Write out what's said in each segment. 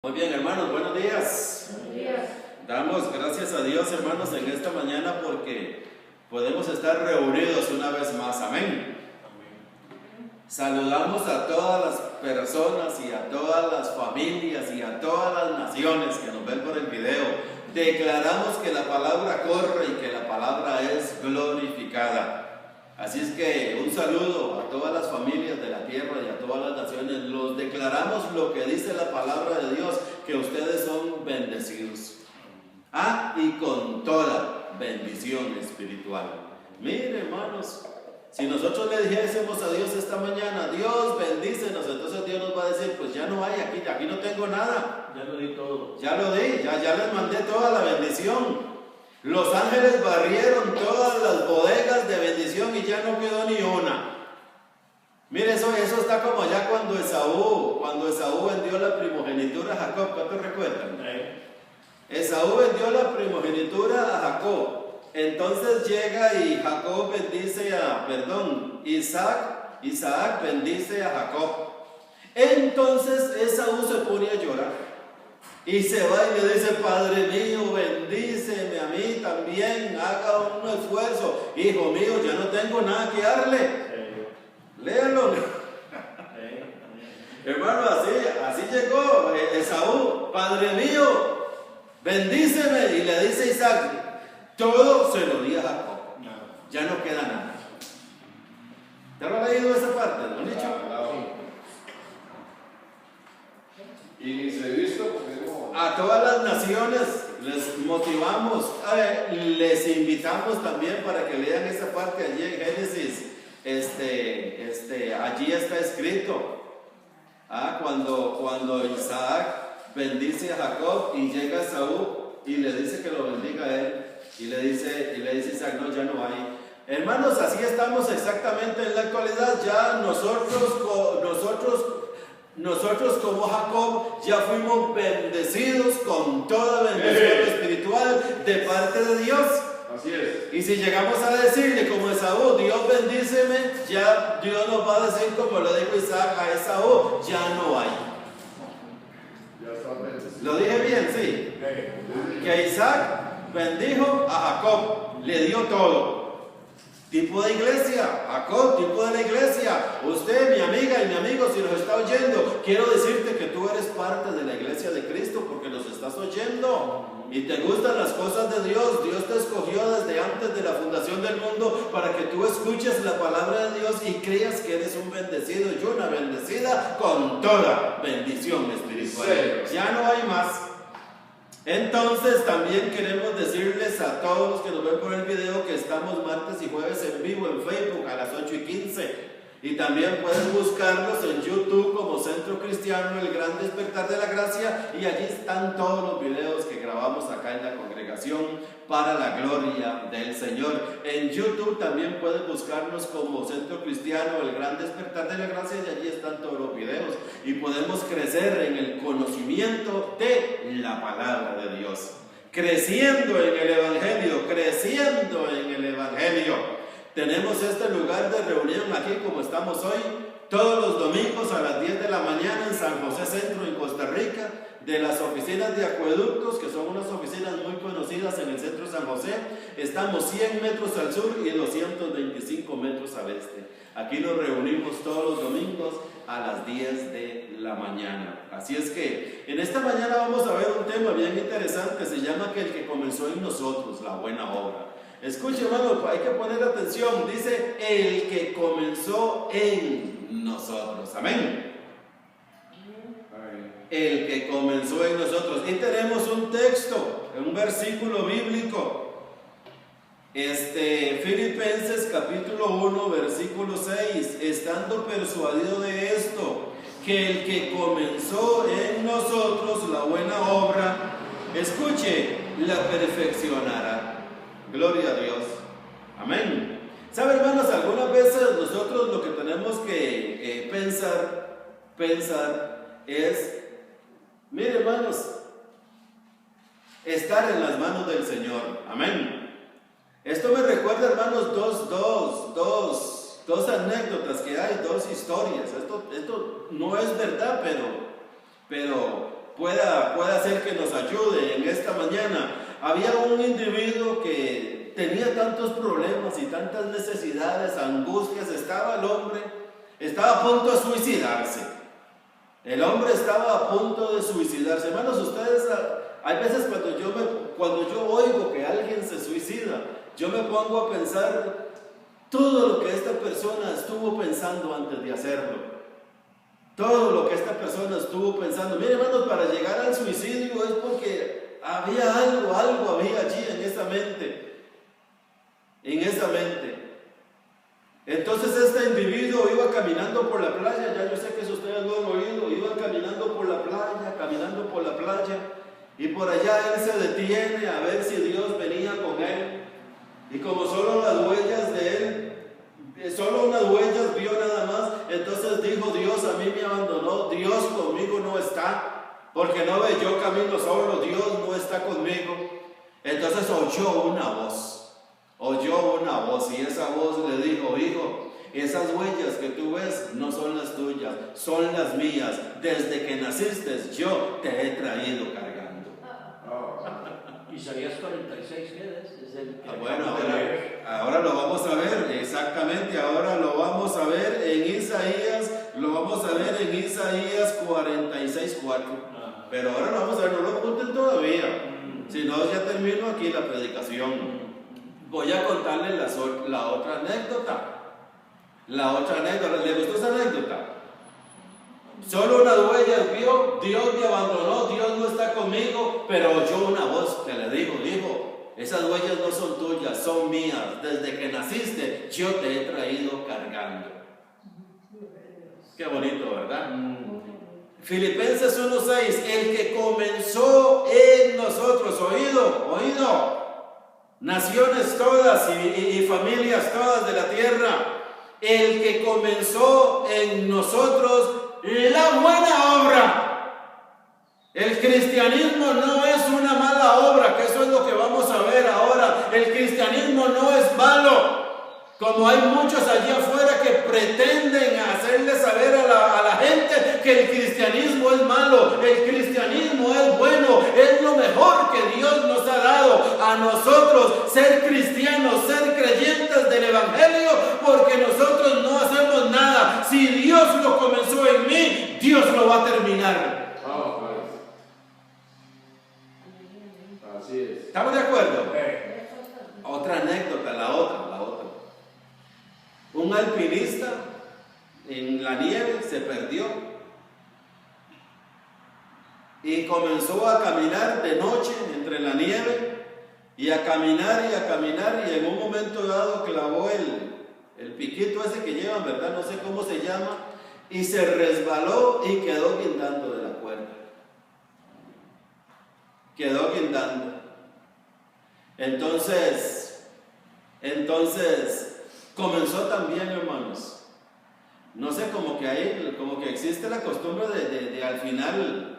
Muy bien, hermanos, buenos días. Buenos días. Damos gracias a Dios, hermanos, en esta mañana porque podemos estar reunidos una vez más. Amén. Saludamos a todas las personas y a todas las familias y a todas las naciones que nos ven por el video. Declaramos que la palabra corre y que la palabra es glorificada. Así es que un saludo a todas las familias de la tierra y a todas las naciones. Los declaramos lo que dice la palabra de Dios, que ustedes son bendecidos. Y con toda bendición espiritual. Mire, hermanos, si nosotros le dijésemos a Dios esta mañana, Dios bendícenos, entonces Dios nos va a decir, pues ya no hay aquí no tengo nada. Ya lo di todo. Ya lo di, ya les mandé toda la bendición. Los ángeles barrieron todas las bodegas de bendición y ya no quedó ni una. Mire, eso está como allá cuando Esaú vendió la primogenitura a Jacob. ¿Cuántos recuerdan? Esaú vendió la primogenitura a Jacob. Entonces llega y Jacob bendice Isaac bendice a Jacob. Entonces Esaú se pone a llorar. Y se va y le dice, Padre mío, bendíceme a mí también, haga un esfuerzo. Hijo mío, ya no tengo nada que darle. Léalo. Hermano, así llegó Esaú, Padre mío, bendíceme. Y le dice Isaac, todo se lo di a Jacob. Ya no queda nada. ¿Te lo ha leído esa parte? ¿Lo han dicho? Y se visto a todas las naciones les motivamos, les invitamos también para que lean esa parte allí en Génesis. Allí está escrito. Cuando Isaac bendice a Jacob y llega Esaú y le dice que lo bendiga a él, y le dice Isaac, no, ya no hay. Hermanos, así estamos exactamente en la actualidad. Ya nosotros como Jacob ya fuimos bendecidos con toda bendición espiritual de parte de Dios. Así es. Y si llegamos a decirle como Esaú, Dios bendíceme, ya Dios nos va a decir como lo dijo Isaac a Esaú, ya no hay. Ya está bendecido. ¿Lo dije bien? Sí. Que Isaac bendijo a Jacob, le dio todo. Tipo de iglesia, Jacob, tipo de la iglesia. Usted, mi amiga y mi amigo, si nos está oyendo, quiero decirte que tú eres parte de la iglesia de Cristo porque nos estás oyendo y te gustan las cosas de Dios. Dios te escogió desde antes de la fundación del mundo para que tú escuches la palabra de Dios y creas que eres un bendecido y una bendecida con toda bendición espiritual. Sí. Ya no hay más. Entonces también queremos decirles a todos los que nos ven por el video que estamos martes y jueves en vivo en Facebook a las 8:15 y también puedes buscarnos en YouTube como Centro Cristiano El Gran Despertar de la Gracia y allí están todos los videos que grabamos acá en la congregación para la gloria del Señor. En YouTube también puedes buscarnos como Centro Cristiano El Gran Despertar de la Gracia y allí están todos los videos y podemos crecer en el conocimiento de la palabra de Dios, creciendo en el Evangelio. Tenemos este lugar de reunión aquí como estamos hoy, todos los domingos a las 10 de la mañana en San José Centro, en Costa Rica, de las oficinas de Acueductos, que son unas oficinas muy conocidas en el centro de San José. Estamos 100 metros al sur y 225 metros al este. Aquí nos reunimos todos los domingos a las 10 de la mañana. Así es que en esta mañana vamos a ver un tema bien interesante, se llama que el que comenzó en nosotros, la buena obra. Escuche, hermano, hay que poner atención. Dice, el que comenzó en nosotros. Amén. El que comenzó en nosotros. Y tenemos un texto, un versículo bíblico. Filipenses capítulo 1, versículo 6. Estando persuadido de esto, que el que comenzó en nosotros la buena obra, escuche, la perfeccionará. Gloria a Dios. Amén. ¿Sabe, hermanos? Algunas veces nosotros lo que tenemos que pensar es, mire, hermanos, estar en las manos del Señor. Amén. Esto me recuerda, hermanos, dos anécdotas que hay, dos historias. Esto no es verdad, pero pueda hacer que nos ayude en esta mañana. Había un individuo que tenía tantos problemas y tantas necesidades, angustias. El hombre estaba a punto de suicidarse. El hombre estaba a punto de suicidarse. Hermanos, ustedes, hay veces cuando yo oigo que alguien se suicida, yo me pongo a pensar todo lo que esta persona estuvo pensando antes de hacerlo. Todo lo que esta persona estuvo pensando. Miren, hermanos, para llegar al suicidio es porque había algo había allí en esa mente. Entonces este individuo iba caminando por la playa. Ya yo sé que eso ustedes lo han oído. Iba caminando por la playa, y por allá él se detiene a ver si Dios venía con él. Y como solo las huellas de él, solo unas huellas vio nada más, entonces dijo: Dios a mí me abandonó, Dios conmigo no está, porque no ve, yo camino solo, Dios no está conmigo. Entonces oyó una voz, y esa voz le dijo: hijo, esas huellas que tú ves no son las tuyas, son las mías. Desde que naciste yo te he traído cargando. Isaías 46, ¿qué es? Bueno, ahora lo vamos a ver, exactamente, ahora lo vamos a ver en Isaías, 46:4. Pero ahora lo vamos a ver, no lo apunten todavía, si no ya termino aquí la predicación. Voy a contarles la otra anécdota. ¿Le gustó esa anécdota? Solo unas huellas vio, Dios me abandonó, Dios no está conmigo, pero oyó una voz que le dijo: hijo, esas huellas no son tuyas, son mías. Desde que naciste yo te he traído cargando. Qué bonito, ¿verdad? Filipenses 1:6, el que comenzó en nosotros, oído, naciones todas y familias todas de la tierra, el que comenzó en nosotros la buena obra. El cristianismo no es una mala obra, que eso es lo que vamos a ver ahora. El cristianismo no es malo, como hay muchos allí afuera que pretenden hacerle saber a la gente que el cristianismo es malo. El cristianismo es bueno, es lo mejor que Dios nos ha dado a nosotros, ser cristianos, ser creyentes del evangelio, porque nosotros no hacemos nada. Si Dios lo comenzó en mí, Dios lo va a terminar. Así es. ¿Estamos de acuerdo? Otra anécdota, la otra. Un alpinista en la nieve se perdió y comenzó a caminar de noche entre la nieve, y a caminar, y en un momento dado clavó el piquito ese que llevan, ¿verdad? No sé cómo se llama, y se resbaló y quedó guindando de la cuerda. Entonces comenzó también, hermanos, no sé, como que existe la costumbre de al final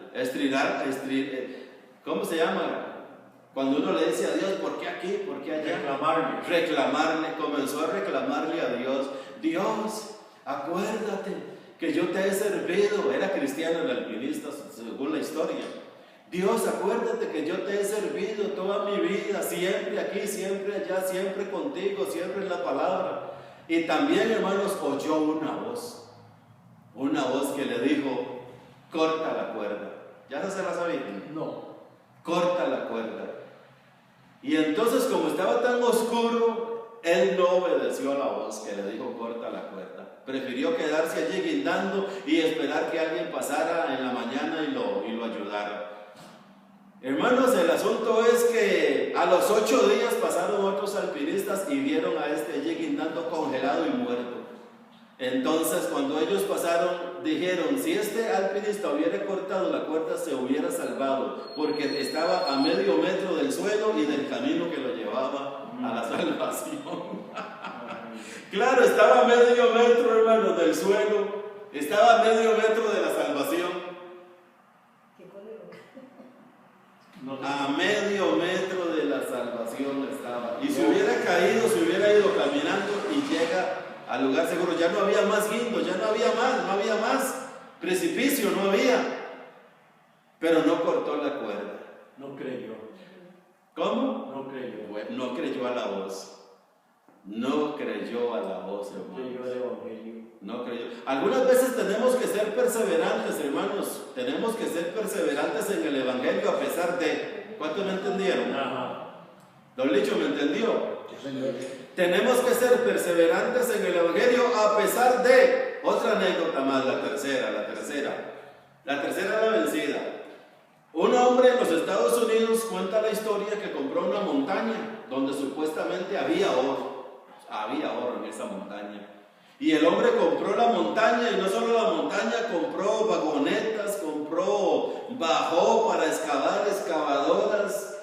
¿cómo se llama? Cuando uno le dice a Dios: ¿por qué aquí? ¿Por qué allá? Reclamarle, comenzó a reclamarle a Dios: Dios, acuérdate que yo te he servido. Era cristiano el alpinista, según la historia. Dios, acuérdate que yo te he servido toda mi vida, siempre aquí, siempre allá, siempre contigo, siempre en la palabra. Y también, hermanos, oyó una voz que le dijo: corta la cuerda. ¿Ya no se la sabían? No. Corta la cuerda. Y entonces, como estaba tan oscuro, él no obedeció a la voz que le dijo: corta la cuerda. Prefirió quedarse allí guindando y esperar que alguien pasara en la mañana y lo ayudara. Hermanos, el asunto es que a los 8 días pasaron otros alpinistas y vieron a este allí guindando congelado y muerto. Entonces, cuando ellos pasaron, dijeron: si este alpinista hubiera cortado la cuerda, se hubiera salvado, porque estaba a medio metro del suelo y del camino que lo llevaba a la salvación. Claro, estaba a medio metro, hermanos, del suelo, estaba a medio metro de la salvación. A medio metro de la salvación estaba. Y si hubiera caído, se hubiera ido caminando y llega al lugar seguro. Ya no había más guindo, ya no había más precipicio, no había. pero no cortó la cuerda. No creyó. ¿Cómo? No creyó. Bueno, no creyó a la voz. No creyó a la voz, No creyó hermanos. el evangelio. No creyó. Algunas veces tenemos que ser perseverantes, hermanos. Tenemos que ser perseverantes en el evangelio a pesar de. ¿Cuántos me entendieron? Ajá. Don Licho, ¿me entendió? Sí, señor. Tenemos que ser perseverantes en el evangelio a pesar de. Otra anécdota más, la tercera. La tercera es la vencida. Un hombre en los Estados Unidos cuenta la historia que compró una montaña donde supuestamente había oro. Había oro en esa montaña. Y el hombre compró la montaña, y no solo la montaña, compró vagonetas, bajó para excavar, excavadoras,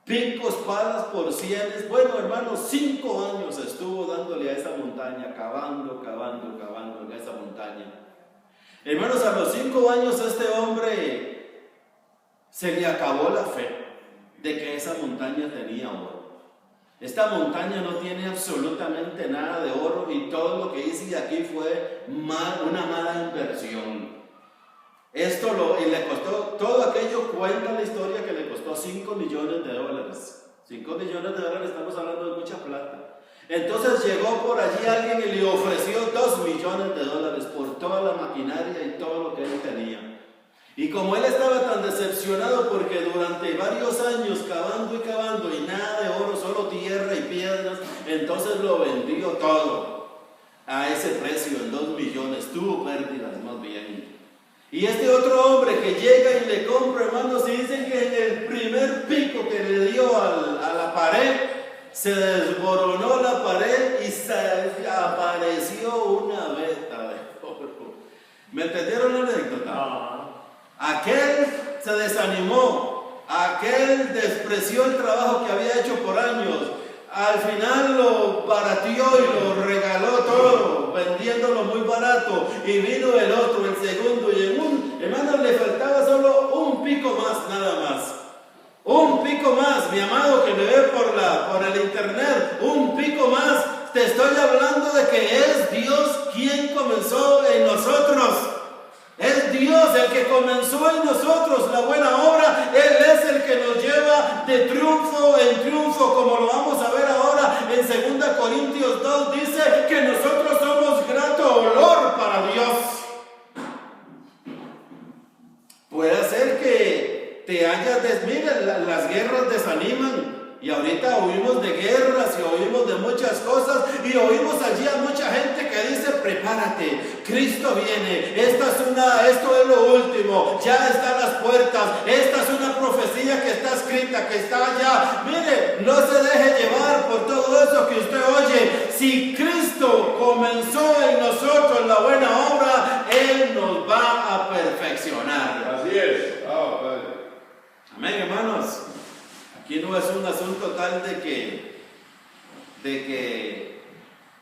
picos, palas por cienes. Bueno, hermanos, 5 años estuvo dándole a esa montaña, cavando en esa montaña. Hermanos, a los 5 años este hombre se le acabó la fe de que esa montaña tenía oro. Esta montaña no tiene absolutamente nada de oro y todo lo que hice aquí fue una mala inversión. Y le costó, todo aquello cuenta la historia que le costó $5 millones. $5 millones, estamos hablando de mucha plata. Entonces llegó por allí alguien y le ofreció $2 millones por toda la maquinaria y todo lo que él tenía. Y como él estaba tan decepcionado porque durante varios años cavando y nada de oro, solo tierra y piedras, entonces lo vendió todo a ese precio, en $2 millones, tuvo pérdidas más bien. Y este otro hombre que llega y le compra, hermanos, y dicen que en el primer pico que le dio a la pared, se desboronó la pared y se apareció una veta de oro. ¿Me entendieron la anécdota? Aquel se desanimó, aquel despreció el trabajo que había hecho por años, al final lo barateó y lo regaló todo, vendiéndolo muy barato, y vino el otro, el segundo, y hermano, le faltaba solo un pico más, nada más. Un pico más, mi amado que me ve por el internet, un pico más. Te estoy hablando de que es Dios quien comenzó en nosotros. Es Dios el que comenzó en nosotros la buena obra. Él es el que nos lleva de triunfo en triunfo, como lo vamos a ver ahora en 2 Corintios 2. Dice que nosotros somos grato olor para Dios. Puede ser que te hayas miren, las guerras desaniman. Y ahorita oímos de guerras y oímos de muchas cosas y oímos allí a mucha gente que dice: prepárate, Cristo viene, esto es lo último, ya están las puertas, esta es una profecía que está escrita, que está allá. Mire, no se deje llevar por todo eso que usted oye. Si Cristo comenzó en nosotros la buena obra, Él nos va a perfeccionar. Así es. Amén, hermanos. Aquí no es un asunto tal de que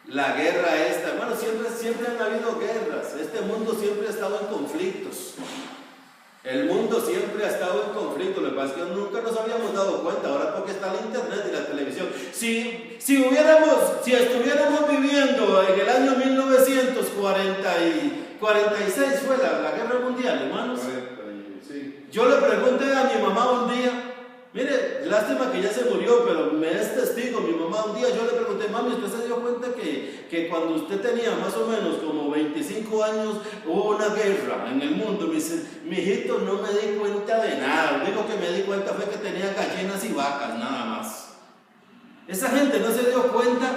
la guerra esta, bueno, siempre han habido guerras. Este mundo siempre ha estado en conflictos. El mundo siempre ha estado en conflicto. Lo que pasa es que nunca nos habíamos dado cuenta. Ahora porque está el internet y la televisión. Si estuviéramos viviendo en el año 1946 fue la guerra mundial, hermanos. Sí. Yo le pregunté a mi mamá un día. Mire, lástima que ya se murió, pero me es testigo. Mi mamá un día, yo le pregunté: mami, ¿usted se dio cuenta que cuando usted tenía más o menos como 25 años hubo una guerra en el mundo? Me dice: mijito, no me di cuenta de nada. Lo único que me di cuenta fue que tenía gallinas y vacas, nada más. Esa gente no se dio cuenta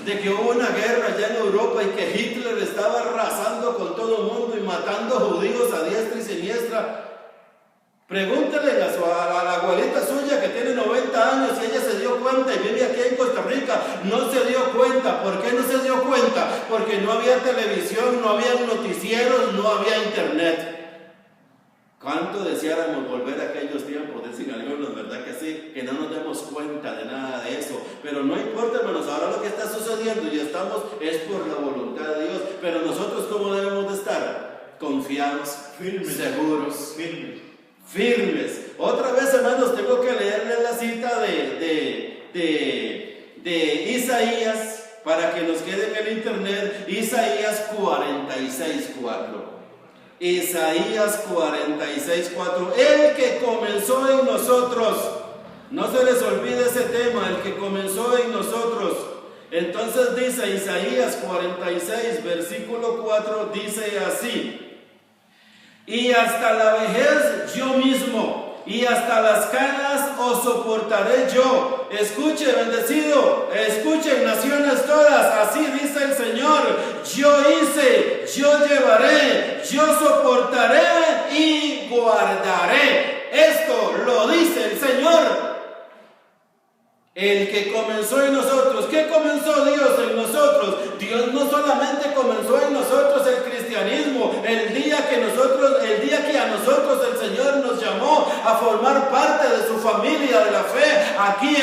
de que hubo una guerra allá en Europa y que Hitler estaba arrasando con todo el mundo y matando judíos a diestra y siniestra. Pregúntele a la abuelita suya que tiene 90 años si ella se dio cuenta y vive aquí en Costa Rica. No se dio cuenta. ¿Por qué no se dio cuenta? Porque no había televisión, no había noticieros, no había internet. ¿Cuánto deseáramos volver a aquellos tiempos? Dicen algunos, ¿verdad que sí? Que no nos demos cuenta de nada de eso. Pero no importa, hermanos, ahora lo que está sucediendo y estamos es por la voluntad de Dios. Pero nosotros, ¿cómo debemos de estar? Confiados, Firmes. seguros, firmes. Otra vez, hermanos, tengo que leerles la cita de Isaías para que nos quede en el internet. Isaías 46:4. Isaías 46:4. El que comenzó en nosotros. No se les olvide ese tema, el que comenzó en nosotros. Entonces dice Isaías 46, versículo 4, dice así: y hasta la vejez yo mismo, y hasta las canas os soportaré yo. Escuche, bendecido, escuchen, naciones todas, así dice el Señor: yo hice, yo llevaré, yo soportaré y guardaré. Esto lo dice el Señor. El que comenzó en nosotros. ¿Qué comenzó Dios en nosotros? Dios no solamente comenzó en nosotros el cristianismo, el día que a nosotros el Señor nos llamó a formar parte de su familia de la fe, aquí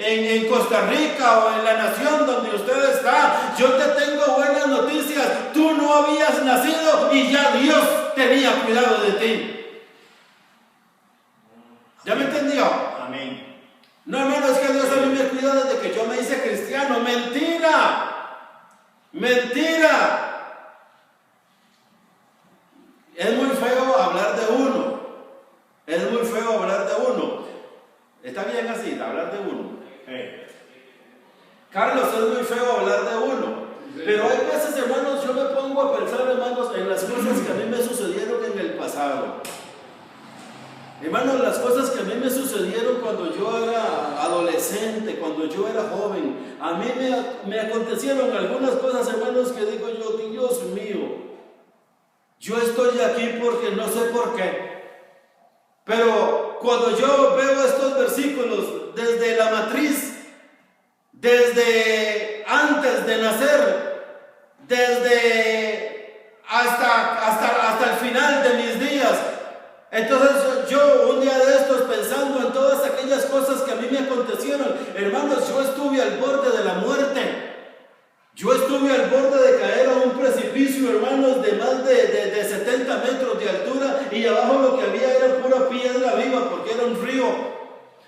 en Costa Rica o en la nación donde usted está. Yo te tengo buenas noticias. Tú no habías nacido y ya Dios tenía cuidado de ti. ¿Ya me entendió? Amén. No, hermano, es que Dios a mí me cuidó desde que yo me hice cristiano. ¡Mentira! ¡Mentira! Es muy feo hablar de uno. Es muy feo hablar de uno. Está bien así, hablar de uno. Carlos, es muy feo hablar de uno. Pero hay veces, hermanos, yo me pongo a pensar, hermanos, en las cosas que a mí me sucedieron en el pasado. Hermanos, las cosas que a mí me sucedieron cuando yo era adolescente, cuando yo era joven, a mí me acontecieron algunas cosas, hermanos, que digo yo: Dios mío, yo estoy aquí porque no sé por qué. Pero cuando yo veo estos versículos desde la matriz, desde antes de nacer, desde hasta el final de mis días, entonces yo un día de estos, pensando en todas aquellas cosas que a mí me acontecieron, hermanos, yo estuve al borde de la muerte. Yo estuve al borde de caer a un precipicio, hermanos, de más de 70 metros de altura, y abajo lo que había era pura piedra viva porque era un río.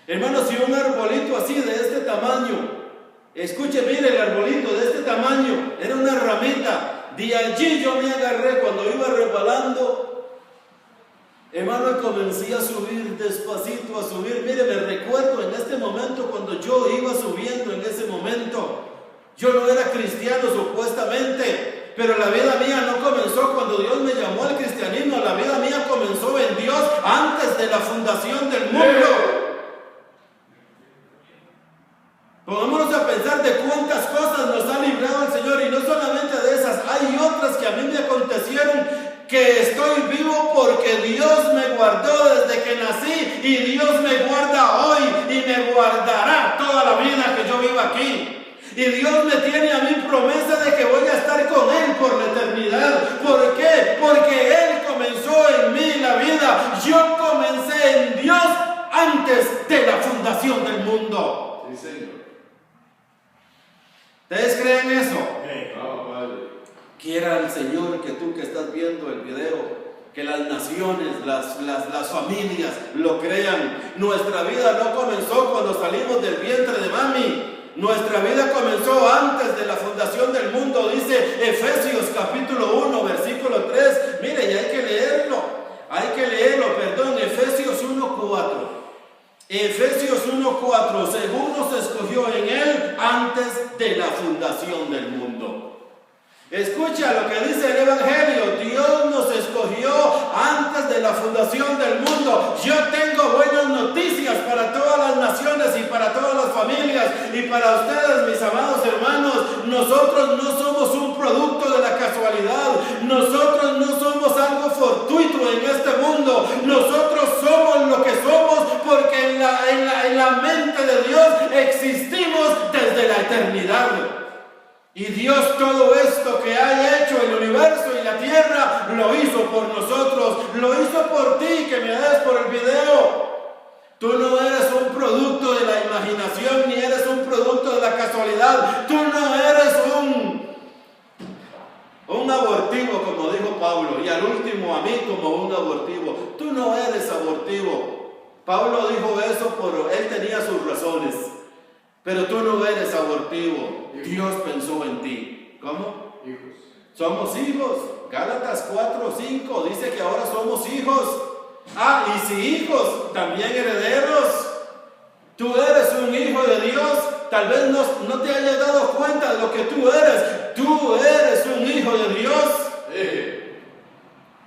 Hermanos, y un arbolito así de este tamaño. Escuche, mire, el arbolito de este tamaño era una ramita. De allí yo me agarré cuando iba resbalando. Hermano, comencé a subir despacito, a subir. Mire, me recuerdo en este momento cuando yo iba subiendo en ese momento. Yo no era cristiano supuestamente, pero la vida mía no comenzó cuando Dios me llamó al cristianismo. La vida mía comenzó en Dios antes de la fundación del mundo. Pongámonos a pensar de cuántas cosas nos ha librado el Señor, y no solamente de esas, hay otras que a mí me acontecieron, que estoy vivo porque Dios me guardó desde que nací, y Dios me guarda hoy y me guardará toda la vida que yo vivo aquí. Y Dios me tiene a mí promesa de que voy a estar con Él por la eternidad. ¿Por qué? Porque Él comenzó en mí la vida. Yo comencé en Dios antes de la fundación del mundo. Sí, Señor. ¿Ustedes creen eso? Quiera el Señor que tú que estás viendo el video, que las naciones, las familias lo crean. Nuestra vida no comenzó cuando salimos del vientre de mami. Nuestra vida comenzó antes de la fundación del mundo, dice Efesios capítulo 1, versículo 3. Mire, y hay que leerlo, Efesios 1:4. Efesios 1:4, según nos escogió en Él antes de la fundación del mundo. Escucha lo que dice el Evangelio: Dios nos escogió antes de la fundación del mundo. Yo tengo buenas noticias para todas las naciones y para todas las familias y para ustedes, mis amados hermanos. Nosotros no somos un producto de la casualidad. Nosotros no somos algo fortuito en este mundo. Nosotros somos lo que somos porque en la mente de Dios existimos desde la eternidad. Y Dios todo esto que ha hecho el universo y la tierra lo hizo por nosotros, lo hizo por ti que me des por el video. Tú no eres un producto de la imaginación ni eres un producto de la casualidad. Tú no eres un abortivo, como dijo Pablo, y al último a mí como un abortivo. Tú no eres abortivo. Pablo dijo eso, él tenía sus razones. Pero tú no eres abortivo. Dios pensó en ti. ¿Cómo? Hijos. Somos hijos. Gálatas 4:5 dice que ahora somos hijos. Y si hijos, también herederos. Tú eres un hijo de Dios. Tal vez no te hayas dado cuenta de lo que tú eres. Tú eres un hijo de Dios.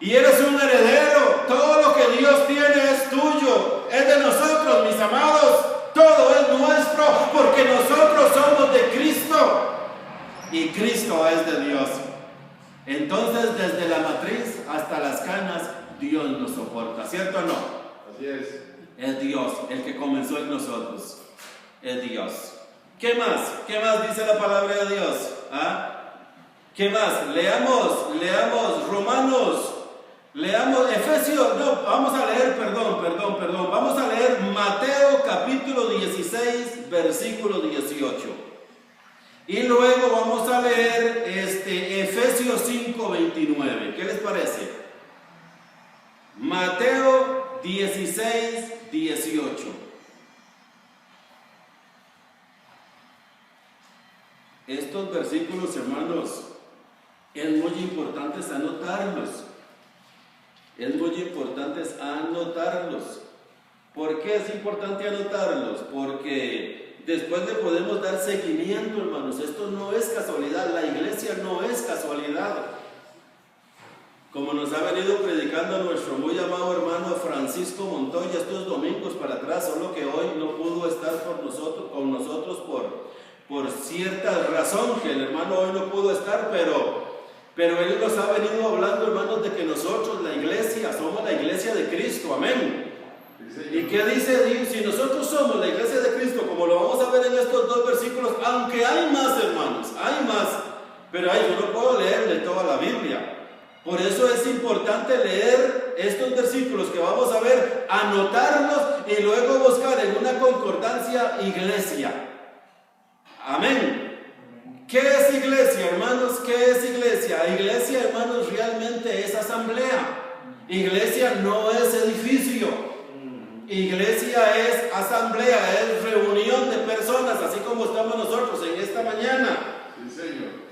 Y eres un heredero. Todo lo que Dios tiene es tuyo. Es de nosotros, mis amados. Todo es nuestro porque nosotros somos de Cristo. Y Cristo es de Dios. Entonces, desde la matriz hasta las canas, Dios nos soporta, ¿cierto o no? Así es. Es Dios el que comenzó en nosotros. Es Dios. ¿Qué más? ¿Qué más dice la palabra de Dios? ¿Qué más? Leamos Romanos. Leamos Efesios. No, vamos a leer, perdón. Vamos a leer Mateo capítulo 16, versículo 18. Y luego vamos a leer Efesios 5, 29. ¿Qué les parece? Mateo 16, 18. Estos versículos, hermanos, es muy importante anotarlos. Es muy importante anotarlos. ¿Por qué es importante anotarlos? Porque después le podemos dar seguimiento, hermanos. Esto no es casualidad. La iglesia no es casualidad. Como nos ha venido predicando nuestro muy amado hermano Francisco Montoya estos domingos para atrás, solo que hoy no pudo estar con nosotros por cierta razón, que el hermano hoy no pudo estar, pero él nos ha venido hablando, hermanos, de que nosotros, la iglesia, somos la iglesia de Cristo, amén. ¿Y qué dice? Si nosotros somos la iglesia de Cristo, como lo vamos a ver en estos dos versículos, aunque hay más, hermanos, hay más, pero yo no puedo leerle toda la Biblia. Por eso es importante leer estos versículos que vamos a ver, anotarlos y luego buscar en una concordancia iglesia. Amén. ¿Qué es iglesia, hermanos? ¿Qué es iglesia? Iglesia, hermanos, realmente es asamblea. Iglesia no es edificio. Iglesia es asamblea, es reunión de personas, así como estamos nosotros en esta mañana. Sí, Señor.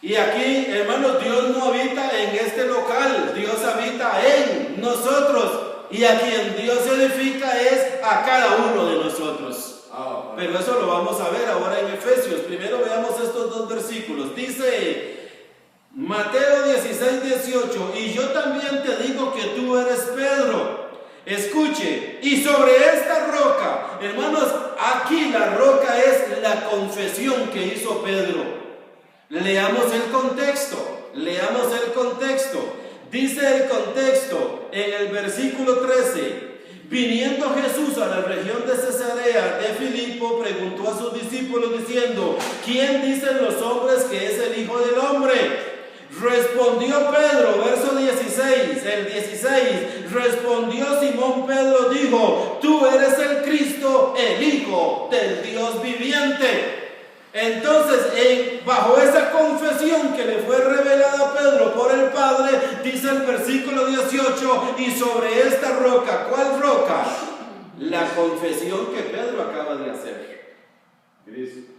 Y aquí, hermanos, Dios no habita en este local, Dios habita en nosotros. Y a quien Dios edifica es a cada uno de nosotros. Pero eso lo vamos a ver ahora en Efesios. Primero veamos estos dos versículos. Dice Mateo 16, 18: y yo también te digo que tú eres Pedro. Escuche, y sobre esta roca, hermanos, aquí la roca es la confesión que hizo Pedro. Leamos el contexto. Dice el contexto en el versículo 13: viniendo Jesús a la región de Cesarea de Filipo, preguntó a sus discípulos diciendo: ¿quién dicen los hombres que es el Hijo del Hombre? Respondió Pedro, verso 16, respondió Simón Pedro, dijo: tú eres el Cristo, el Hijo del Dios viviente. Entonces, bajo esa confesión que le fue revelada a Pedro por el Padre, dice el versículo 18: y sobre esta roca, ¿cuál roca? La confesión que Pedro acaba de hacer. Cristo.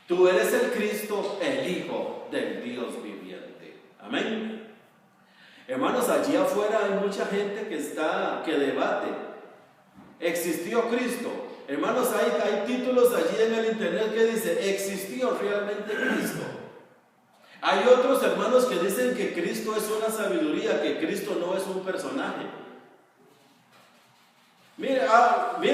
Tú eres el Cristo, el Hijo del Dios viviente. Amén. Hermanos, allí afuera hay mucha gente que debate. ¿Existió Cristo? Hermanos, hay títulos allí en el internet que dice: ¿existió realmente Cristo? Hay otros hermanos que dicen que Cristo es una sabiduría, que Cristo no es un personaje. Mire,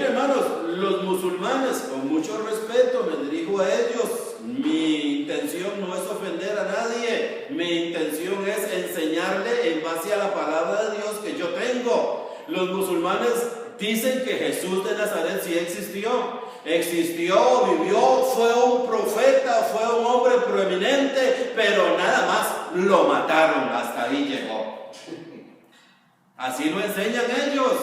hermanos, los musulmanes, con mucho respeto me dirijo a ellos. Mi intención no es ofender a nadie. Mi intención es enseñarle en base a la palabra de Dios que yo tengo. Los musulmanes dicen que Jesús de Nazaret sí existió, vivió, fue un profeta, fue un hombre proeminente, pero nada más lo mataron, hasta ahí llegó. Así lo enseñan ellos.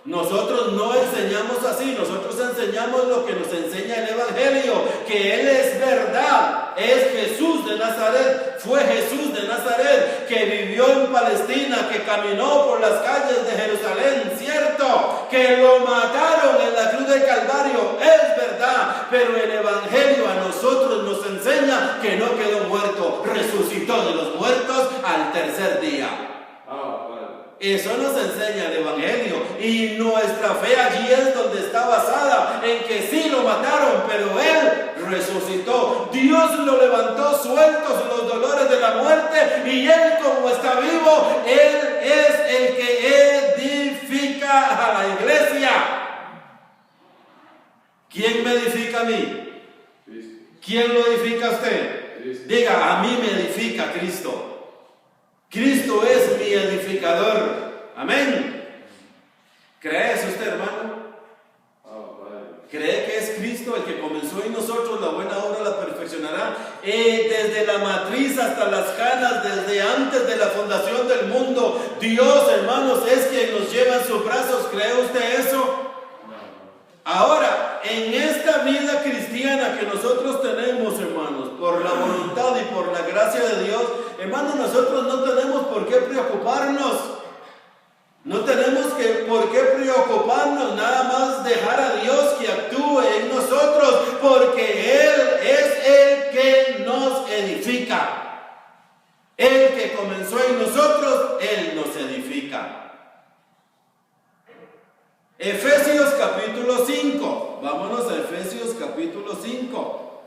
Nosotros no enseñamos así, nosotros enseñamos lo que nos enseña el Evangelio, que Él es verdad, es Jesús de Nazaret, fue Jesús de Nazaret, que vivió en Palestina, que caminó por las calles de Jerusalén, cierto, que lo mataron en la cruz del Calvario, es verdad, pero el Evangelio a nosotros nos enseña que no quedó muerto, resucitó de los muertos al tercer día. Eso nos enseña el Evangelio, y nuestra fe allí es donde está basada, en que sí lo mataron, pero Él resucitó. Dios lo levantó sueltos los dolores de la muerte, y Él, como está vivo, Él es el que edifica a la iglesia. ¿Quién me edifica a mí? ¿Quién lo edifica a usted? Diga, a mí me edifica Cristo. Cristo es mi edificador. Amén. ¿Cree eso usted, hermano? ¿Cree que es Cristo el que comenzó en nosotros la buena obra la perfeccionará? Desde la matriz hasta las canas, desde antes de la fundación del mundo, Dios, hermanos, es quien nos lleva en sus brazos. ¿Cree usted eso? Ahora, en esta vida cristiana que nosotros tenemos, hermanos, por la voluntad y por la gracia de Dios, hermanos, nosotros no tenemos por qué preocuparnos. No tenemos por qué preocuparnos, nada más dejar a Dios que actúe en nosotros, porque Él es el que nos edifica. El que comenzó en nosotros, Él nos edifica. Efesios capítulo 5. Vámonos a Efesios capítulo 5.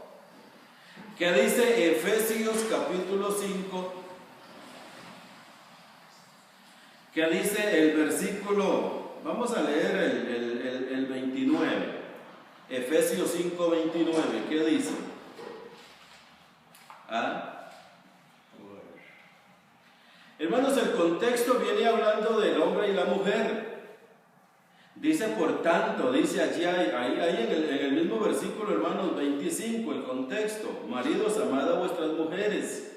¿Qué dice Efesios capítulo 5? ¿Qué dice el versículo? Vamos a leer el 29. Efesios 5, 29. ¿Qué dice? Hermanos, el contexto viene hablando del hombre y la mujer. Dice, por tanto, dice allí, ahí en el mismo versículo, hermanos, 25, el contexto: maridos, amad a vuestras mujeres.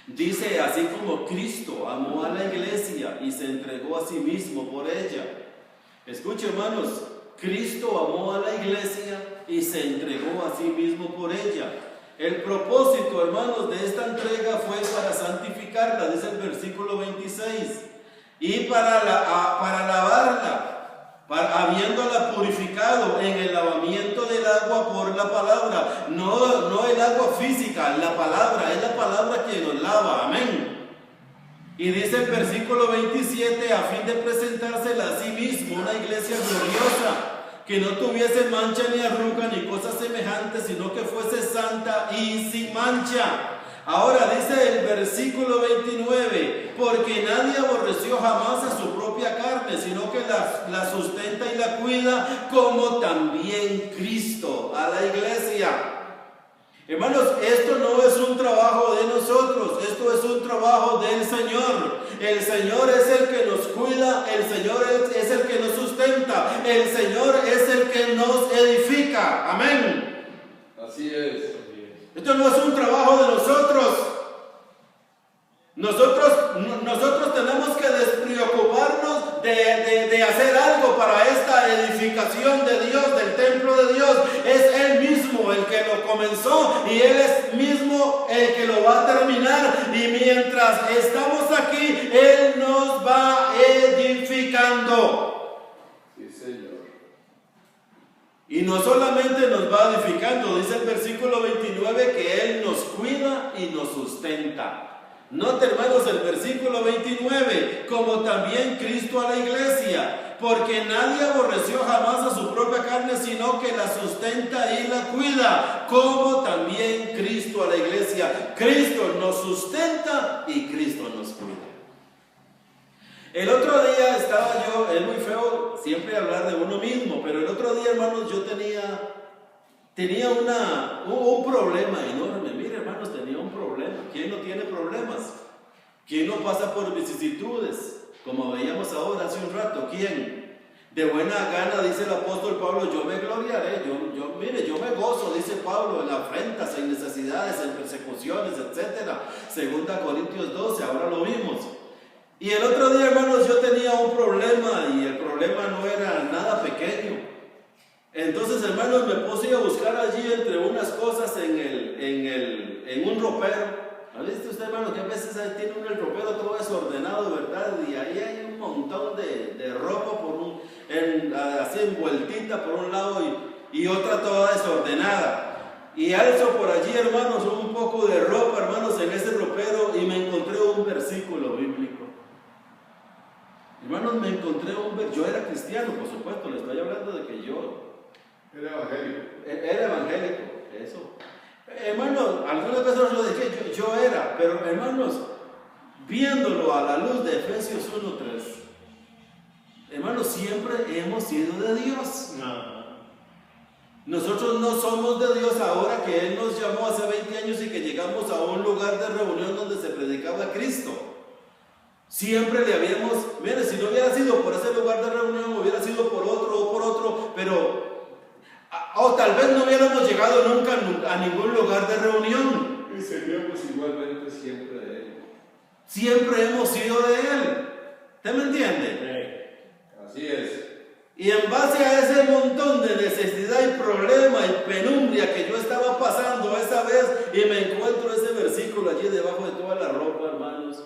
Dice, así como Cristo amó a la iglesia y se entregó a sí mismo por ella. Escuche, hermanos, Cristo amó a la iglesia y se entregó a sí mismo por ella. El propósito, hermanos, de esta entrega fue para santificarla, dice el versículo 26, y para lavarla, habiéndola purificado en el lavamiento del agua por la palabra. No el agua física, la palabra, es la palabra que nos lava. Amén. Y dice el versículo 27, a fin de presentársela a sí mismo una iglesia gloriosa, que no tuviese mancha ni arruga ni cosas semejantes, sino que fuese santa y sin mancha. Ahora dice el versículo 29, porque nadie aborreció jamás a su propia carne, sino que la sustenta y la cuida, como también Cristo a la iglesia. Hermanos, esto no es un trabajo de nosotros, esto es un trabajo del Señor. El Señor es el que nos cuida, el Señor es el que nos sustenta, el Señor es el que nos edifica. Amén. Así es. Esto no es un trabajo de nosotros. Nosotros tenemos que despreocuparnos de hacer algo para esta edificación de Dios, del templo de Dios. Es Él mismo el que lo comenzó y Él es mismo el que lo va a terminar. Y mientras estamos aquí, Él nos va edificando. Sí, Señor. Y no solamente nos va edificando, dice el versículo 29 que Él nos cuida y nos sustenta. Note, hermanos, el versículo 29, como también Cristo a la iglesia, porque nadie aborreció jamás a su propia carne, sino que la sustenta y la cuida, como también Cristo a la iglesia. Cristo nos sustenta y Cristo nos cuida. El otro día estaba yo, es muy feo siempre hablar de uno mismo, pero el otro día, hermanos, yo tenía un problema enorme. Mire, hermanos, tenía un problema. ¿Quién no tiene problemas? ¿Quién no pasa por vicisitudes? Como veíamos ahora hace un rato, ¿quién? De buena gana, dice el apóstol Pablo, yo me gloriaré, yo me gozo, dice Pablo, en afrentas, en necesidades, en persecuciones, etc. 2 Corintios 12, ahora lo vimos. Y el otro día, hermanos, yo tenía un problema y el problema no era nada pequeño. Entonces, hermanos, me puse a buscar allí entre unas cosas en un ropero. ¿Ha visto usted, hermano, que a veces ahí tiene uno el ropero todo desordenado, verdad? Y ahí hay un montón de ropa así envueltita por un lado y otra toda desordenada. Y alzo por allí, hermanos, un poco de ropa, hermanos, en ese ropero y me encontré un versículo bíblico. Hermanos, me encontré yo era cristiano, por supuesto, le estoy hablando de que yo Era evangélico. era evangélico, eso. Hermanos, algunas personas lo dije, yo era, pero hermanos, viéndolo a la luz de Efesios 1:3, hermanos, siempre hemos sido de Dios. Nosotros no somos de Dios ahora que Él nos llamó hace 20 años y que llegamos a un lugar de reunión donde se predicaba a Cristo. Siempre le habíamos, mire, si no hubiera sido por ese lugar de reunión, hubiera sido por otro, pero, o tal vez no hubiéramos llegado nunca a ningún lugar de reunión. Y seríamos igualmente siempre de Él. Siempre hemos sido de Él. ¿Usted me entiende? Así es. Y en base a ese montón de necesidad y problema y penumbria que yo estaba pasando esa vez, y me encuentro ese versículo allí debajo de toda la ropa, hermanos.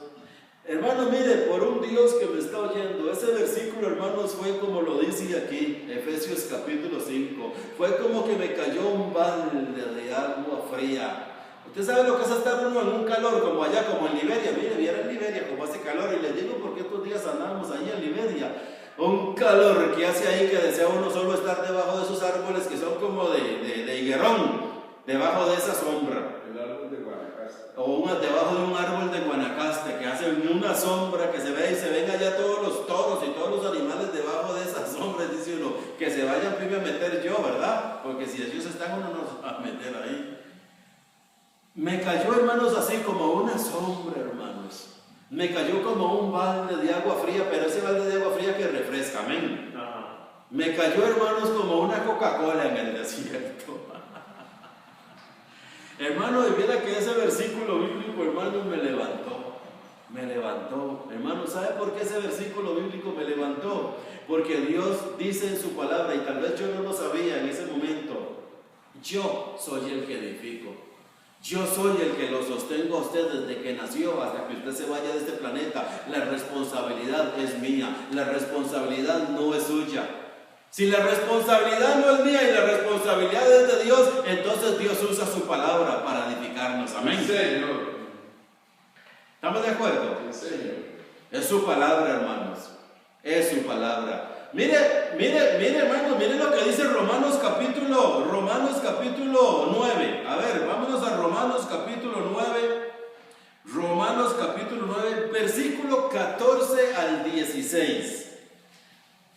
Hermano, mire, por un Dios que me está oyendo, ese versículo, hermanos, fue como lo dice aquí, Efesios capítulo 5, fue como que me cayó un balde de agua fría. Usted sabe lo que es estar uno en un calor como allá, como en Liberia. Mire, viera en Liberia como hace calor, y les digo porque estos días andábamos ahí en Liberia. Un calor que hace ahí que desea uno solo estar debajo de esos árboles que son como de higuerón, debajo de esa sombra. El árbol de Guanacaste. O debajo de un árbol de Guanacaste que hace una sombra que se ve y se ven allá todos los toros y todos los animales debajo de esa sombra. Dice uno, que se vayan primero a meter yo, ¿verdad? Porque si ellos están, uno no se va a meter ahí. Me cayó, hermanos, así como una sombra, hermanos. Me cayó como un balde de agua fría, pero ese balde de agua fría que refresca, amén. Me cayó, hermanos, como una Coca-Cola en el desierto. Hermano, y viera que ese versículo bíblico, hermano, me levantó. Hermano, ¿sabe por qué ese versículo bíblico me levantó? Porque Dios dice en su palabra, y tal vez yo no lo sabía en ese momento, yo soy el que edifico. Yo soy el que lo sostengo a usted desde que nació hasta que usted se vaya de este planeta. La responsabilidad es mía, la responsabilidad no es suya. Si la responsabilidad no es mía y la responsabilidad es de Dios, entonces Dios usa su palabra para edificarnos. Amén. Sí, Señor. ¿Estamos de acuerdo? Sí, Señor. Es su palabra, hermanos. Es su palabra. Mire, hermanos, mire lo que dice Romanos capítulo 9. A ver, vámonos a Romanos capítulo 9. Romanos capítulo 9, versículo 14 al 16.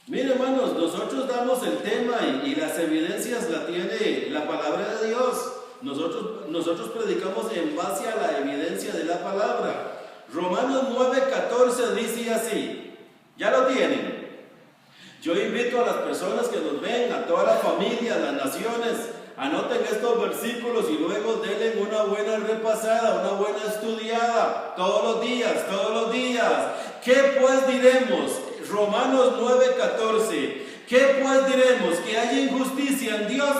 Mire, hermanos, nosotros damos el tema y las evidencias la tiene la palabra de Dios. Nosotros predicamos en base a la evidencia de la palabra. Romanos 9:14 dice así. ¿Ya lo tienen? Yo invito a las personas que nos ven, a toda la familia, a las naciones, anoten estos versículos y luego denle una buena repasada, una buena estudiada, todos los días. ¿Qué pues diremos? Romanos 9:14. ¿Qué pues diremos? ¿Que hay injusticia en Dios?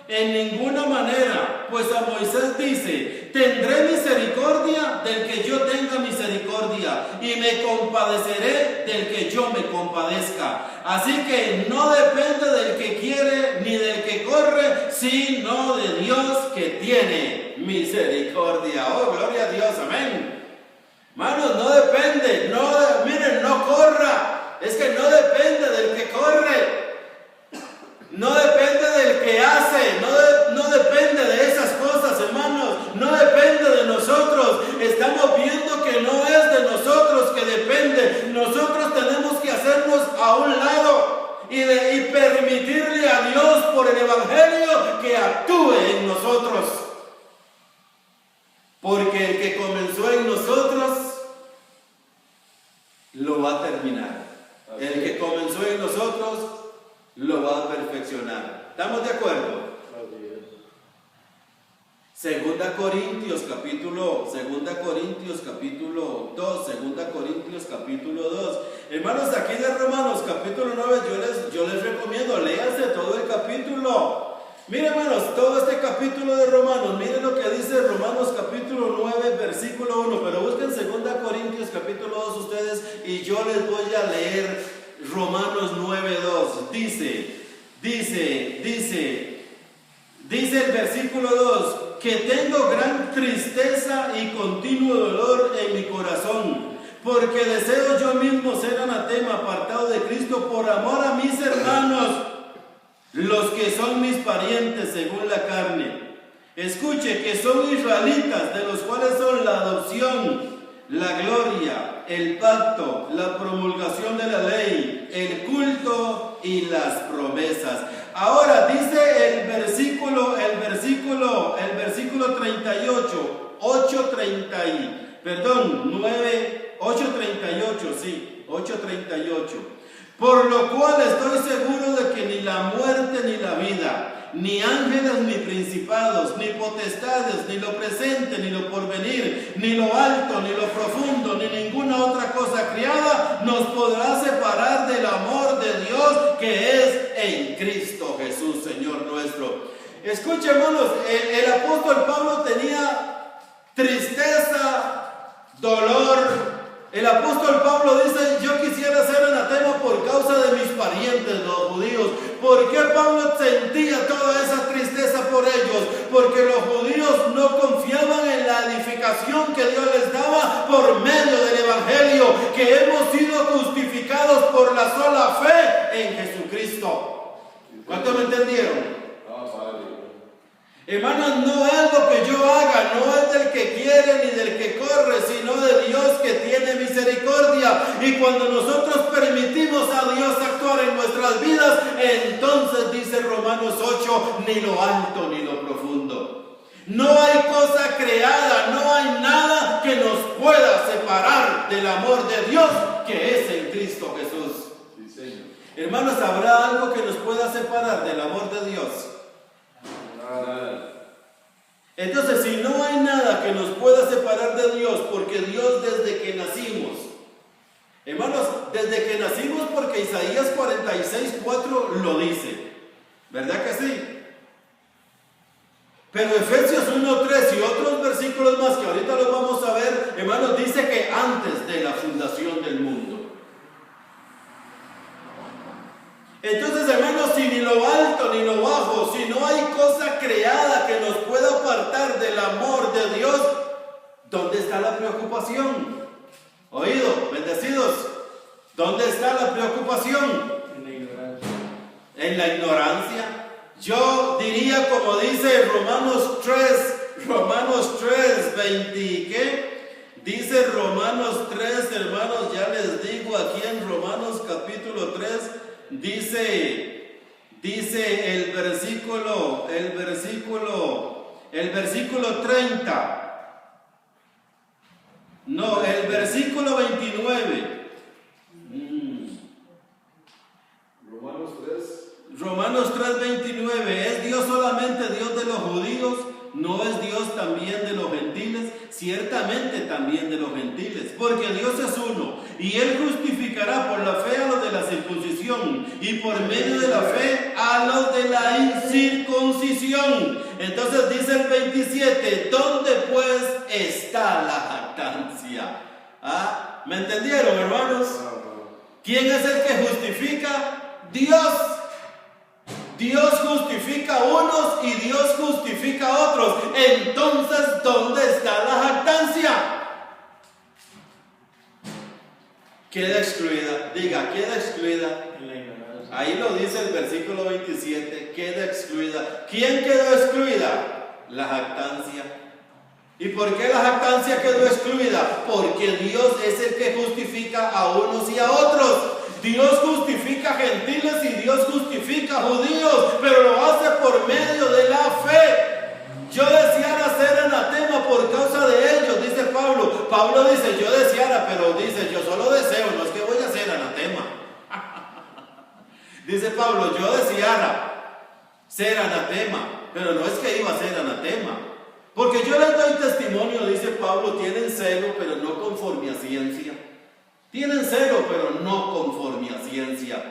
En ninguna manera, pues a Moisés dice, tendré misericordia del que yo tenga misericordia y me compadeceré del que yo me compadezca. Así que no depende del que quiere ni del que corre, sino de Dios que tiene misericordia. Oh, gloria a Dios, amén. Hermanos, no depende, miren, no corra, es que no depende del que corre. No depende del que hace, no depende de esas cosas, hermanos, no depende de nosotros. Estamos viendo que no es de nosotros que depende. Nosotros tenemos que hacernos a un lado y permitirle a Dios por el Evangelio que actúe en nosotros. Porque el que comenzó en nosotros lo va a terminar. El que comenzó en nosotros lo va a perfeccionar. ¿Estamos de acuerdo? Segunda Corintios capítulo 2. Hermanos, aquí de Romanos capítulo 9, yo les recomiendo, léanse todo el capítulo. Miren, hermanos, todo este capítulo de Romanos, miren lo que dice Romanos capítulo 9, versículo 1, pero busquen 2 Corintios capítulo 2 ustedes y yo les voy a leer Romanos 9:2. Dice el versículo 2, que tengo gran tristeza y continuo dolor en mi corazón, porque deseo yo mismo ser anatema, apartado de Cristo, por amor a mis hermanos, los que son mis parientes según la carne. Escuche, que son israelitas, de los cuales son la adopción, la gloria, el pacto, la promulgación de la ley, el culto y las promesas. Ahora dice el versículo 38, 8:38, por lo cual estoy seguro de que ni la muerte ni la vida, ni ángeles ni principados, ni potestades, ni lo presente, ni lo porvenir, ni lo alto, ni lo profundo, ni ninguna otra cosa criada nos podrá separar del amor de Dios que es en Cristo Jesús, Señor nuestro. Escuchen, hermanos, el apóstol Pablo tenía tristeza, dolor. El apóstol Pablo dice, yo quisiera ser anatema por causa de mis parientes, los judíos. ¿Por qué Pablo sentía toda esa tristeza por ellos? Porque los judíos no confiaban en la edificación que Dios les daba por medio del Evangelio, que hemos sido justificados por la sola fe en Jesucristo. ¿Cuánto me entendieron? Hermanos, no es lo que yo haga, no es del que quiere ni del que corre, sino de Dios que tiene misericordia. Y cuando nosotros permitimos a Dios actuar en nuestras vidas, entonces dice Romanos 8, ni lo alto ni lo profundo. No hay cosa creada, no hay nada que nos pueda separar del amor de Dios que es en Cristo Jesús. Sí, Señor. Hermanos, ¿habrá algo que nos pueda separar del amor de Dios? Entonces, si no hay nada que nos pueda separar de Dios, porque Dios desde que nacimos, hermanos, desde que nacimos, porque Isaías 46:4 lo dice, ¿verdad que sí? Pero Efesios 1:3 y otros versículos más que ahorita los vamos a ver, hermanos, dice que antes de la fundación del mundo. Entonces, hermanos, si ni lo alto ni lo bajo, si no hay cosa creada que nos pueda apartar del amor de Dios, ¿dónde está la preocupación? Oído, bendecidos, ¿dónde está la preocupación? En la ignorancia. En la ignorancia. Yo diría, como dice Romanos 3, 20, ¿qué? Dice Romanos 3, hermanos, ya les digo aquí en Romanos capítulo 3, dice el versículo 30. No, el versículo 29. Romanos 3:29. ¿Es Dios solamente Dios de los judíos? ¿No es Dios también de los gentiles? Ciertamente también de los gentiles, porque Dios es uno, y Él justificará por la fe a los de la circuncisión, y por medio de la fe a los de la incircuncisión. Entonces dice el 27, ¿dónde pues está la jactancia? ¿Ah? ¿Me entendieron, hermanos? ¿Quién es el que justifica? Dios. Dios justifica a unos y Dios justifica a otros. Entonces, ¿dónde está la jactancia? Queda excluida. Diga, queda excluida. En la ignorancia. Ahí lo dice el versículo 27. Queda excluida. ¿Quién quedó excluida? La jactancia. ¿Y por qué la jactancia quedó excluida? Porque Dios es el que justifica a unos y a otros. Dios justifica gentiles y Dios justifica judíos, pero lo hace por medio de la fe. Yo deseara ser anatema por causa de ellos, dice Pablo. Pablo dice, yo deseara, pero dice, yo solo deseo, no es que voy a ser anatema. Dice Pablo, yo deseara ser anatema, pero no es que iba a ser anatema. Porque yo les doy testimonio, dice Pablo, tienen celo, pero no conforme a ciencia. Tienen celo, pero no conforme a ciencia.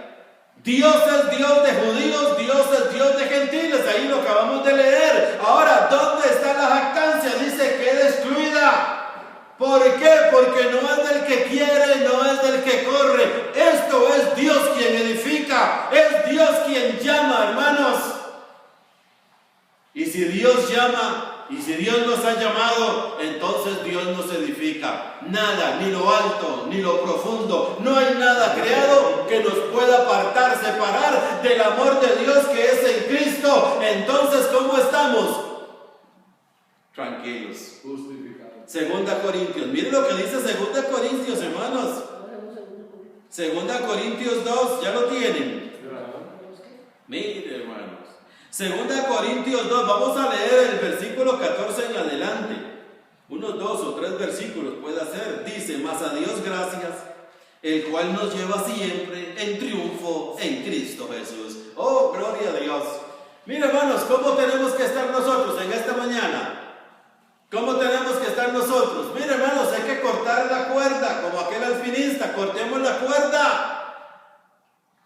Dios es Dios de judíos, Dios es Dios de gentiles. Ahí lo acabamos de leer. Ahora, ¿dónde está la jactancia? Dice que queda excluida. ¿Por qué? Porque no es del que quiere, no es del que corre. Esto es Dios si Dios llama y si Dios nos ha llamado, entonces Dios nos edifica. Nada, ni lo alto, ni lo profundo, no hay nada creado que nos pueda apartar, separar del amor de Dios que es en Cristo. Entonces, ¿cómo estamos? Tranquilos. Justificado. 2 Corintios, miren lo que dice 2 Corintios, hermanos. 2 Corintios 2, ¿ya lo tienen? Mire, hermanos. 2 Corintios 2, vamos a leer el versículo 14 en adelante. Unos 2 o 3 versículos puede hacer. Dice: mas a Dios gracias, el cual nos lleva siempre en triunfo en Cristo Jesús. Oh, gloria a Dios. Mire, hermanos, ¿cómo tenemos que estar nosotros en esta mañana? ¿Cómo tenemos que estar nosotros? Mire, hermanos, hay que cortar la cuerda, como aquel alpinista. Cortemos la cuerda.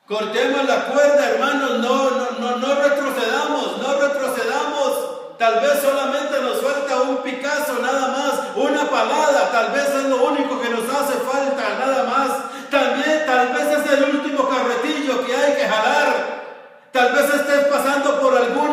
Cortemos la cuerda, hermanos. No retrocedamos, no retrocedamos. Tal vez solamente nos falta un Picasso, nada más, una palada. Tal vez es lo único que nos hace falta, nada más. También, tal vez es el último carretillo que hay que jalar. Tal vez estés pasando por algún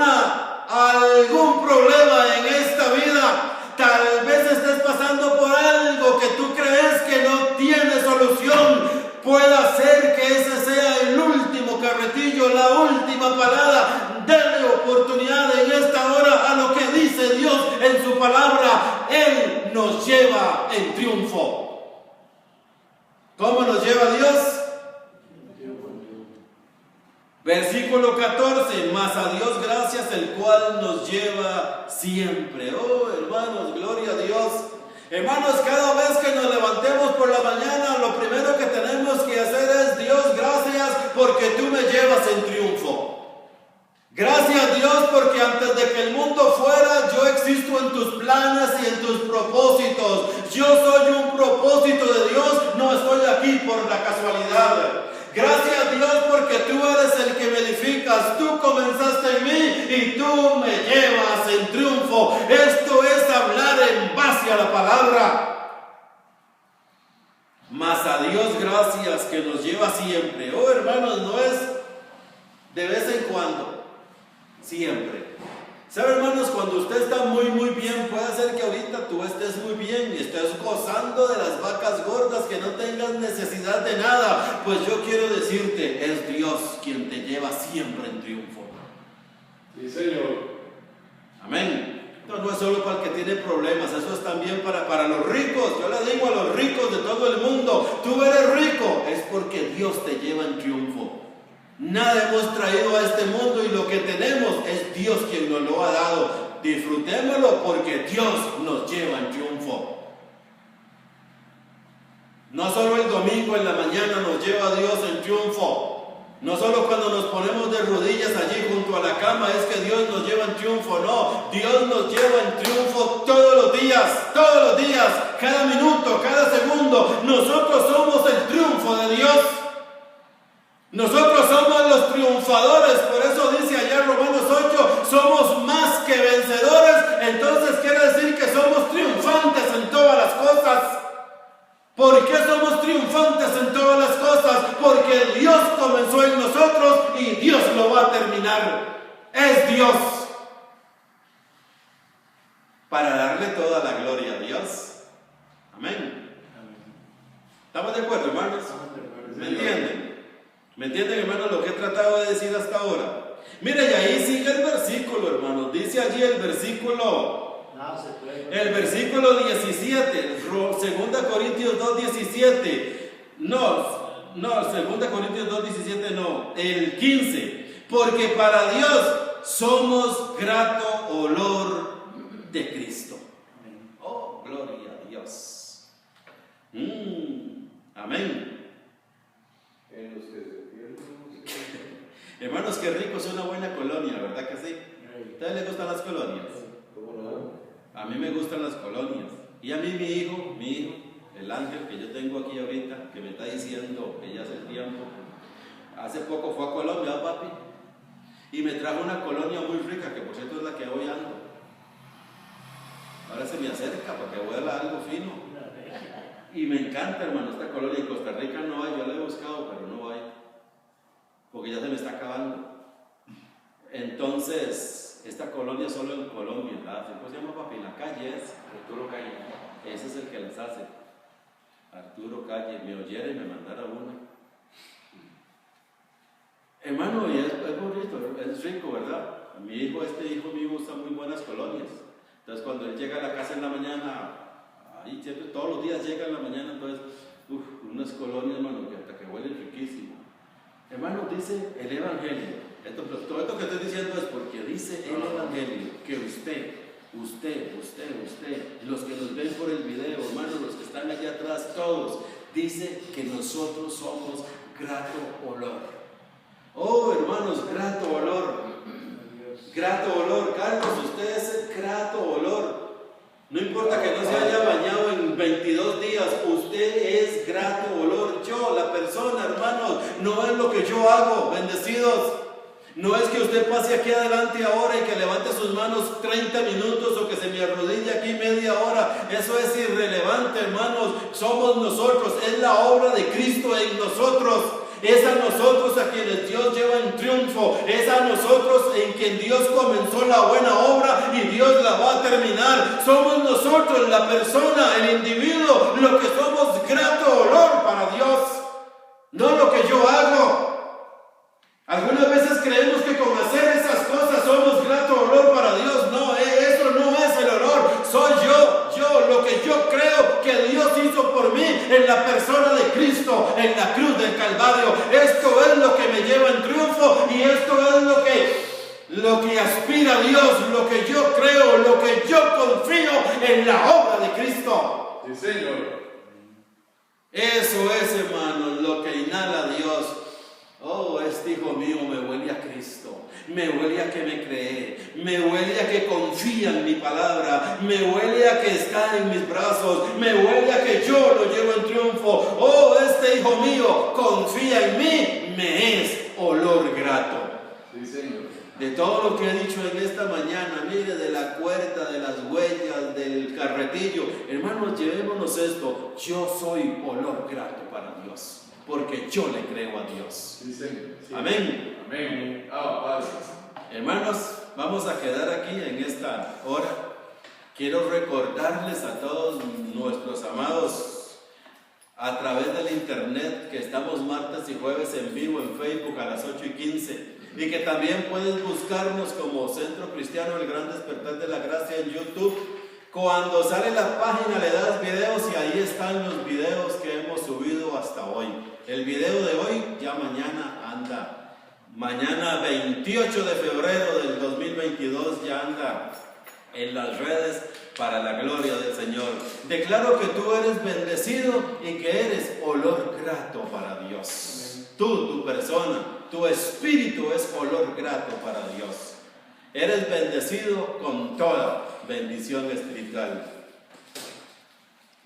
problema en esta vida. Tal vez estés pasando por algo que tú crees que no tiene solución. Puede ser que ese sea el último carretillo, la última palada. Dale oportunidad en esta hora a lo que dice Dios en su palabra. Él nos lleva en triunfo. ¿Cómo nos lleva Dios? Versículo 14, mas a Dios gracias, el cual nos lleva siempre. Oh, hermanos, gloria a Dios. Hermanos, cada vez que nos levantemos por la mañana, lo primero que tenemos que hacer es: Dios, gracias porque tú me llevas en triunfo. Gracias, Dios, porque antes de que el mundo fuera, yo existo en tus planes y en tus propósitos. Yo soy un propósito de Dios, no estoy aquí por la casualidad. Gracias, Dios, porque tú eres el que me edificas. Tú comenzaste en mí y tú me llevas en triunfo. Esto es hablar en base a la palabra. Mas a Dios gracias que nos lleva siempre. Oh, hermanos, no es de vez en cuando, siempre. ¿Sabe, hermanos? Cuando usted está muy bien, puede ser que ahorita tú estés muy bien y estés gozando de las vacas gordas, que no tengas necesidad de nada. Pues yo quiero decirte, es Dios quien te lleva siempre en triunfo. Sí, Señor. Amén. Esto no es solo para el que tiene problemas, eso es también para los ricos. Yo le digo a los ricos de todo el mundo: tú eres rico, es porque Dios te lleva en triunfo. Nada hemos traído a este mundo y lo que tenemos es Dios quien nos lo ha dado. Disfrutémoslo porque Dios nos lleva en triunfo. No solo el domingo en la mañana nos lleva Dios en triunfo. No solo cuando nos ponemos de rodillas allí junto a la cama es que Dios nos lleva en triunfo. No, Dios nos lleva en triunfo todos los días, cada minuto, cada segundo. Nosotros somos el triunfo de Dios. Nosotros somos los triunfadores. Por eso dice allá en Romanos 8, somos más que vencedores. Entonces quiere decir que somos triunfantes en todas las cosas. ¿Por qué somos triunfantes en todas las cosas? Porque Dios comenzó en nosotros y Dios lo va a terminar. Es Dios. Para darle toda la gloria a Dios. Amén. ¿Estamos de acuerdo, hermanos? ¿Me entienden? ¿Me entienden, hermanos, lo que he tratado de decir hasta ahora? Mire, y ahí sigue el versículo, hermanos. Dice allí el versículo 17, 2 Corintios 2:17. No, 2 Corintios 2:17 no, el 15. Porque para Dios somos grato olor de Cristo. Oh, gloria a Dios. Amén. En los que se pierden. Hermanos, qué rico es una buena colonia, ¿verdad que sí? ¿A ustedes les gustan las colonias? ¿Cómo no? A mí me gustan las colonias. Y a mí mi hijo, el ángel que yo tengo aquí ahorita, que me está diciendo que ya hace tiempo, hace poco fue a Colombia, papi, y me trajo una colonia muy rica, que por cierto es la que hoy ando. Ahora se me acerca para que huela algo fino. Y me encanta, hermano, esta colonia. En Costa Rica no hay, yo la he buscado, pero no hay, porque ya se me está acabando. Entonces, esta colonia solo en Colombia, ¿verdad? ¿Cómo se llama, papi? La calle es Arturo Calle. ese es el que les hace. Arturo Calle, me oyera y me mandara una. Hermano, y es bonito, es rico, ¿verdad? Mi hijo, este hijo mío, usa muy buenas colonias. Entonces, cuando él llega a la casa en la mañana, ahí siempre, todos los días llega en la mañana, entonces, unas colonias, hermano, que hasta que huelen riquísimo. Hermano, dice el Evangelio. Todo esto que estoy diciendo es porque dice el Evangelio que usted, los que nos ven por el video, hermanos, los que están allá atrás, todos, dice que nosotros somos grato olor. Oh, hermanos, grato olor. Grato olor. Carlos, usted es grato olor. No importa que no se haya bañado en 22 días, usted es grato olor. Yo, la persona, hermanos, no es lo que yo hago, bendecidos. No es que usted pase aquí adelante ahora y que levante sus manos 30 minutos o que se me arrodille aquí media hora. Eso es irrelevante, hermanos. Somos nosotros, es la obra de Cristo en nosotros. Es a nosotros a quienes Dios lleva en triunfo. Es a nosotros en quien Dios comenzó la buena obra y Dios la va a terminar. Somos nosotros, la persona, el individuo, lo que somos grato olor para Dios. No lo que yo hago. Algunas veces creemos que con hacer esas cosas somos grato olor para Dios. No, eso no es el olor. Soy yo, lo que yo creo que Dios hizo por mí en la persona de Cristo, en la cruz del Calvario. Esto es lo que me lleva en triunfo y esto es lo que aspira a Dios, lo que yo creo, lo que yo confío en la obra de Cristo. Sí, Señor. Eso es, hermanos, lo que inhala Dios. Oh, este hijo mío me huele a Cristo, me huele a que me cree, me huele a que confía en mi palabra, me huele a que está en mis brazos, me huele a que yo lo llevo en triunfo. Oh, este hijo mío confía en mí, me es olor grato. Sí, Señor. De todo lo que he dicho en esta mañana, mire, de la cuerda, de las huellas, del carretillo, hermanos, llevémonos esto. Yo soy olor grato para Dios. Porque yo le creo a Dios. Sí, Señor. Sí. Amén. Amén. Padre. Hermanos, vamos a quedar aquí en esta hora. Quiero recordarles a todos nuestros amados a través del internet que estamos martes y jueves en vivo en Facebook a las 8:15 y que también puedes buscarnos como Centro Cristiano El Gran Despertar de la Gracia en YouTube. Cuando sale la página le das videos y ahí están los videos que hemos subido hasta hoy. El video de hoy ya mañana anda. Mañana 28 de febrero del 2022 ya anda en las redes para la gloria del Señor. Declaro que tú eres bendecido y que eres olor grato para Dios. Tú, tu persona, tu espíritu es olor grato para Dios. Eres bendecido con toda bendición espiritual.